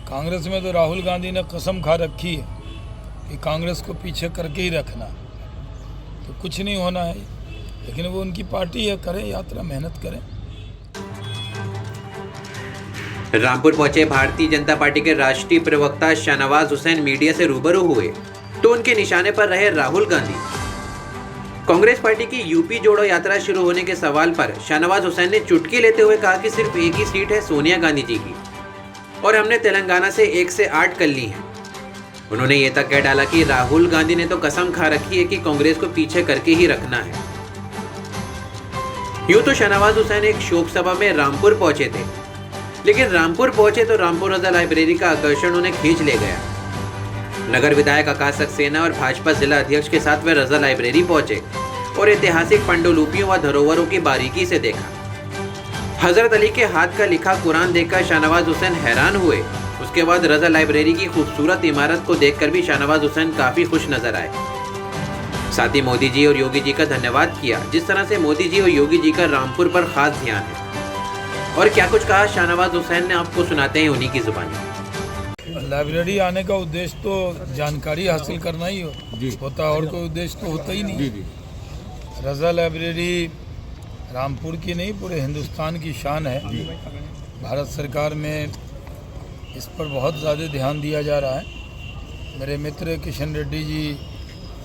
कांग्रेस में तो राहुल गांधी ने कसम खा रखी है कि कांग्रेस को पीछे करके ही रखना, तो कुछ नहीं होना है। लेकिन वो उनकी पार्टी है, करें यात्रा, मेहनत करें। रामपुर पहुंचे भारतीय जनता पार्टी के राष्ट्रीय प्रवक्ता शाहनवाज हुसैन मीडिया से रूबरू हुए तो उनके निशाने पर रहे राहुल गांधी। कांग्रेस पार्टी की यूपी जोड़ो यात्रा शुरू होने के सवाल पर शाहनवाज हुसैन ने चुटकी लेते हुए कहा कि सिर्फ एक ही सीट है सोनिया गांधी जी की और हमने तेलंगाना से 1 से 8 कर ली है। उन्होंने ये तक कह डाला कि राहुल गांधी ने तो कसम खा रखी है कि कांग्रेस को पीछे करके ही रखना है। यूं तो शाहनवाज हुसैन एक शोक सभा में रामपुर पहुंचे थे, लेकिन रामपुर पहुंचे तो रामपुर रजा लाइब्रेरी का आकर्षण उन्हें खींच ले गया। नगर विधायक आकाश सक्सेना और भाजपा जिला अध्यक्ष के साथ वे रजा लाइब्रेरी पहुंचे और ऐतिहासिक पांडुलिपियों व धरोहरों की बारीकी से देखा। हजरत अली के हाथ का लिखा कुरान देखकर शाहनवाज हुसैन हैरान हुए। उसके बाद रजा लाइब्रेरी की खूबसूरत इमारत को देखकर भी शाहनवाज हुसैन काफी खुश नजर आए। साथ ही मोदी जी और योगी जी का धन्यवाद किया, जिस तरह से मोदी जी और योगी जी का रामपुर पर खास ध्यान है। और क्या कुछ कहा शाहनवाज हुसैन ने, आपको सुनाते हैं उन्हीं की जुबानी। लाइब्रेरी आने का उद्देश्य तो जानकारी हासिल करना ही होता है, और कोई उद्देश्य तो होता ही नहीं। रजा लाइब्रेरी रामपुर की नहीं, पूरे हिंदुस्तान की शान है। भारत सरकार में इस पर बहुत ज़्यादा ध्यान दिया जा रहा है। मेरे मित्र किशन रेड्डी जी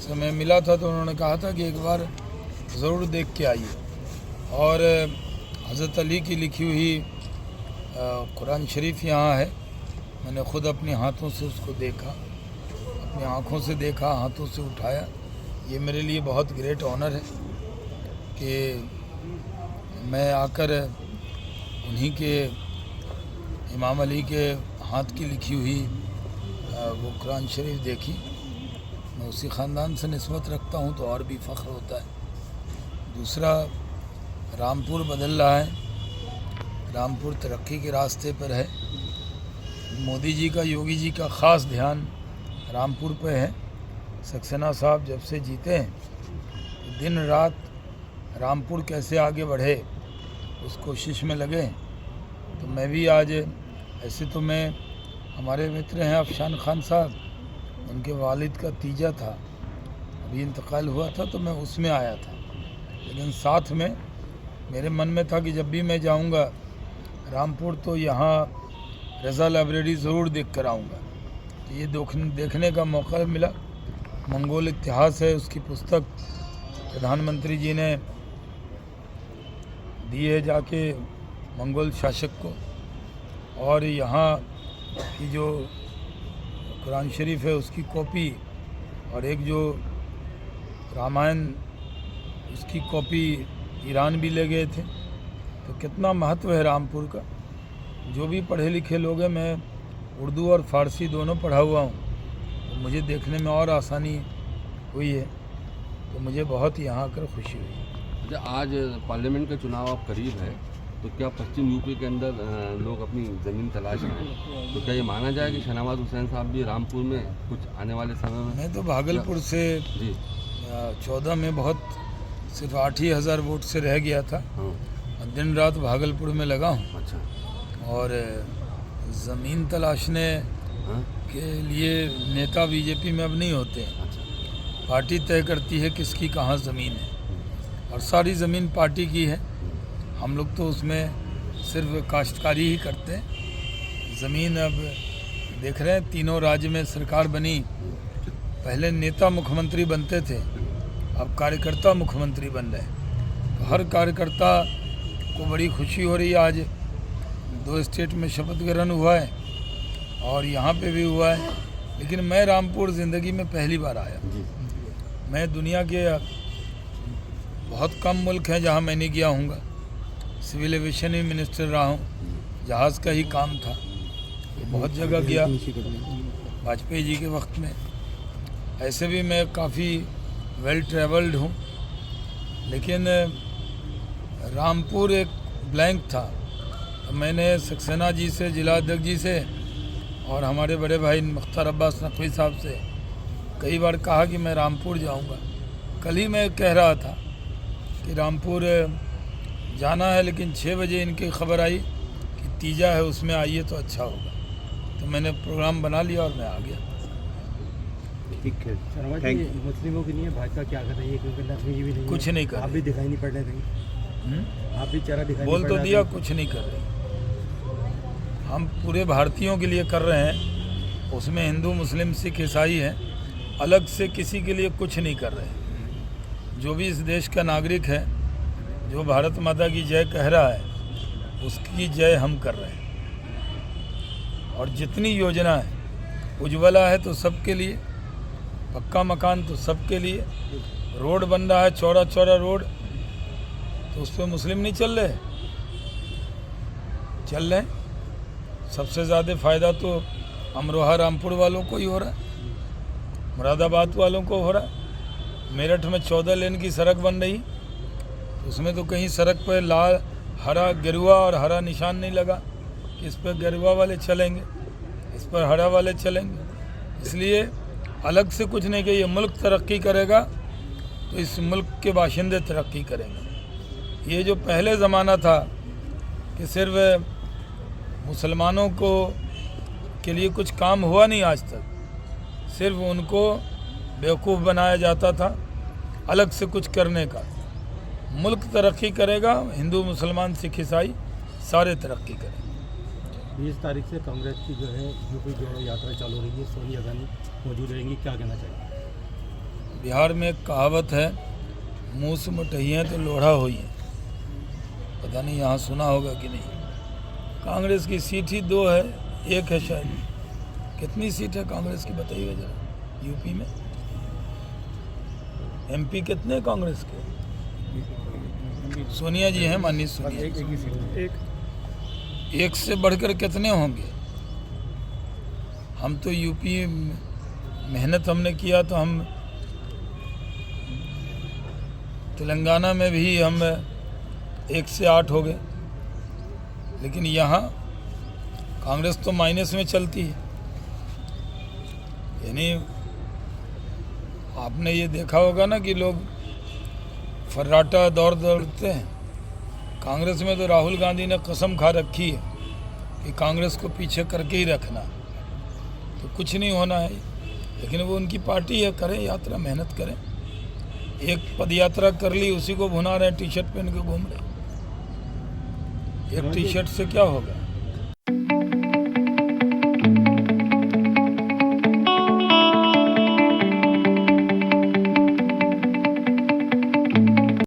से मैं मिला था तो उन्होंने कहा था कि एक बार ज़रूर देख के आइए। और हज़रत अली की लिखी हुई कुरान शरीफ यहाँ है। मैंने ख़ुद अपने हाथों से उसको देखा, अपनी आँखों से देखा, हाथों से उठाया। ये मेरे लिए बहुत ग्रेट ऑनर है कि मैं आकर उन्हीं के इमाम अली के हाथ की लिखी हुई वो कुरान शरीफ देखी। मैं उसी ख़ानदान से निस्बत रखता हूँ तो और भी फ़ख्र होता है। दूसरा, रामपुर बदल रहा है, रामपुर तरक्की के रास्ते पर है। मोदी जी का, योगी जी का ख़ास ध्यान रामपुर पे है। सक्सेना साहब जब से जीते हैं तो दिन रात रामपुर कैसे आगे बढ़े उस कोशिश में लगे। तो मैं भी आज, ऐसे तो मैं, हमारे मित्र हैं अफशान खान साहब, उनके वालिद का तीजा था, अभी इंतकाल हुआ था तो मैं उसमें आया था। लेकिन साथ में मेरे मन में था कि जब भी मैं जाऊंगा रामपुर तो यहाँ रज़ा लाइब्रेरी ज़रूर देख कर आऊँगा। तो ये देखने का मौका मिला। मंगोल इतिहास है, उसकी पुस्तक प्रधानमंत्री जी ने दी है जाके मंगोल शासक को। और यहाँ की जो कुरान शरीफ है उसकी कॉपी, और एक जो रामायण उसकी कॉपी ईरान भी ले गए थे। तो कितना महत्व है रामपुर का। जो भी पढ़े लिखे लोग हैं, मैं उर्दू और फ़ारसी दोनों पढ़ा हुआ हूँ, तो मुझे देखने में और आसानी हुई है। तो मुझे बहुत यहाँ आकर खुशी हुई। आज पार्लियामेंट का चुनाव अब करीब है, तो क्या पश्चिम यूपी के अंदर लोग अपनी ज़मीन तलाश रहे हैं, तो क्या ये माना जाए कि शाहनवाज हुसैन साहब भी रामपुर में कुछ आने वाले समय में? मैं तो भागलपुर से जी 14 में बहुत सिर्फ 8 ही हज़ार वोट से रह गया था। और दिन रात भागलपुर में लगा हूँ। अच्छा। और ज़मीन तलाशने के लिए नेता बीजेपी में अब नहीं होते। अच्छा। पार्टी तय करती है किसकी कहाँ ज़मीन है, और सारी ज़मीन पार्टी की है। हम लोग तो उसमें सिर्फ काश्तकारी ही करते हैं। ज़मीन अब देख रहे हैं, तीनों राज्य में सरकार बनी। पहले नेता मुख्यमंत्री बनते थे, अब कार्यकर्ता मुख्यमंत्री बन रहे हैं। तो हर कार्यकर्ता को बड़ी खुशी हो रही है। आज 2 स्टेट में शपथ ग्रहण हुआ है और यहाँ पे भी हुआ है। लेकिन मैं रामपुर ज़िंदगी में पहली बार आया। मैं दुनिया के बहुत कम मुल्क हैं जहाँ मैं नहीं गया हूँगा। सिविल एविएशन में मिनिस्टर रहा हूँ, जहाज़ का ही काम था, तो बहुत जगह गया वाजपेयी जी के वक्त में। ऐसे भी मैं काफ़ी वेल ट्रेवल्ड हूँ। लेकिन रामपुर एक ब्लैंक था। तो मैंने सक्सेना जी से, जिला अध्यक्ष जी से, और हमारे बड़े भाई मुख्तार अब्बास नकवी साहब से कई बार कहा कि मैं रामपुर जाऊंगा। कल ही मैं कह रहा था कि रामपुर जाना है, लेकिन 6 बजे इनकी खबर आई कि तीजा है, उसमें आइए तो अच्छा होगा। तो मैंने प्रोग्राम बना लिया और मैं आ गया। ठीक है। शर्मा जी, मुस्लिमों की नहीं है, भाजपा क्या कर रही है? क्योंकि लक्ष्मी जी भी नहीं कुछ है। नहीं कर आप रही। भी दिखाई नहीं पड़ रहे कहीं। आप भी चेहरा दिखाई बोल नहीं तो पड़ दिया, रहा कुछ नहीं कर रहे। हम पूरे भारतीयों के लिए कर रहे हैं, उसमें हिंदू मुस्लिम सिख ईसाई हैं, अलग से किसी के लिए कुछ नहीं कर रहे। जो भी इस देश का नागरिक है, जो भारत माता की जय कह रहा है, उसकी जय हम कर रहे हैं। और जितनी योजना है, उज्ज्वला है तो सबके लिए, पक्का मकान तो सबके लिए, रोड बन रहा है चौड़ा चौड़ा रोड, तो उस पर मुस्लिम नहीं चल रहे, चल रहे हैं। सबसे ज़्यादा फ़ायदा तो अमरोहा रामपुर वालों को ही हो रहा है, मुरादाबाद वालों को हो रहा है। मेरठ में 14 लेन की सड़क बन रही, उसमें तो कहीं सड़क पर लाल हरा गेरुआ और हरा निशान नहीं लगा कि इस पर गेरुआ वाले चलेंगे, इस पर हरा वाले चलेंगे। इसलिए अलग से कुछ नहीं कि ये मुल्क तरक्की करेगा तो इस मुल्क के बाशिंदे तरक्की करेंगे। ये जो पहले ज़माना था कि सिर्फ मुसलमानों को के लिए कुछ काम हुआ नहीं आज तक, सिर्फ उनको बेवकूफ़ बनाया जाता था अलग से कुछ करने का। मुल्क तरक्की करेगा, हिंदू मुसलमान सिख ईसाई सारे तरक्की करेंगे। 20 तारीख से कांग्रेस की जो है यूपी जोड़ो यात्रा चालू रही है, सोनिया गांधी मौजूद रहेंगी, क्या कहना चाहिए? बिहार में एक कहावत है, मुँह से मुठही है तो लोढ़ा हुई है, पता नहीं यहाँ सुना होगा कि नहीं। कांग्रेस की सीट ही 2 है, 1 है शायद। कितनी सीट है कांग्रेस की बताइएगा जरा यूपी में? एमपी कितने कांग्रेस के? सोनिया जी हैं, माननीय सोनिया जी। एक से बढ़कर कितने होंगे? हम तो यूपी मेहनत हमने किया तो हम तेलंगाना में भी हम 1 से 8 हो गए, लेकिन यहाँ कांग्रेस तो माइनस में चलती है। यानी आपने ये देखा होगा ना कि लोग फर्राटा दौड़ते हैं। कांग्रेस में तो राहुल गांधी ने कसम खा रखी है कि कांग्रेस को पीछे करके ही रखना, तो कुछ नहीं होना है। लेकिन वो उनकी पार्टी है, करें यात्रा, मेहनत करें। एक पद यात्रा कर ली, उसी को भुना रहे, टी शर्ट पहन के घूम रहे। एक टी शर्ट से क्या होगा?